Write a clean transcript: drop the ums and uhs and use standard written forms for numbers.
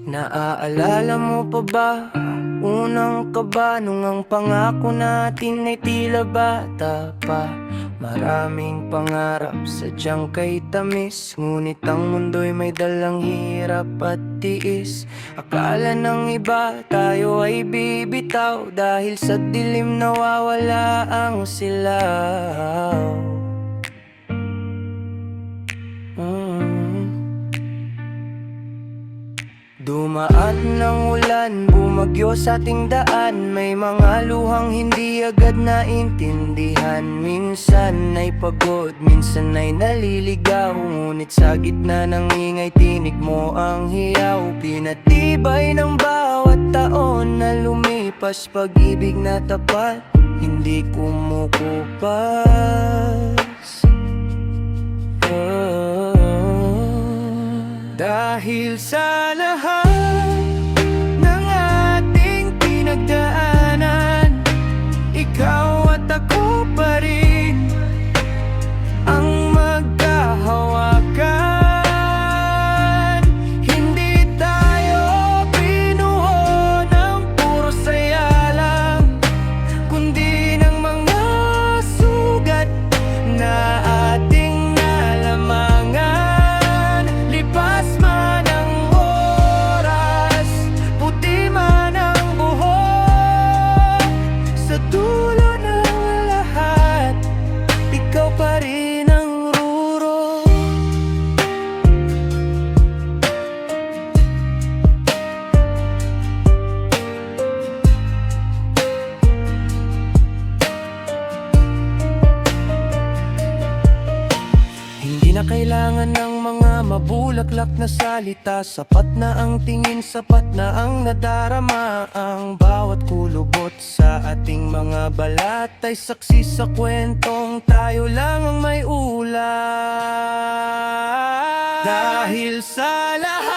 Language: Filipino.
Naaalala mo pa ba? Unang kaba nung ang pangako natin ay tila bata pa. Maraming pangarap, sadyang kay tamis. Ngunit ang mundo'y may dalang hirap at tiis. Akala ng iba tayo ay bibitaw, dahil sa dilim nawawala ang silaw. Dumaan ng ulan, bumagyo sa ating daan. May mga luhang hindi agad naintindihan. Minsan ay pagod, minsan ay naliligaw. Ngunit sa gitna ng ingay, tinig mo ang hiyaw. Pinatibay ng bawat taon na lumipas, pag-ibig na tapat, hindi kumukupas. Dahil sa lahat ng ating pinagdaanan, ikaw at ako pa rin ang magkahawakan. Hindi tayo binuo ng puro saya lang, kundi ng mga sugat na ating nalamangan. Lipas man ang oras, puti man ang buhok, sa dulo ng lahat, ikaw pa rin ang ruro. Hindi na kailangan ng mga mabulaklak na salita. Sapat na ang tingin, sapat na ang nadarama. Ang bawat kulubot sa ating mga balat ay saksi sa kwentong tayo lang ang may ulat. Dahil sa lahat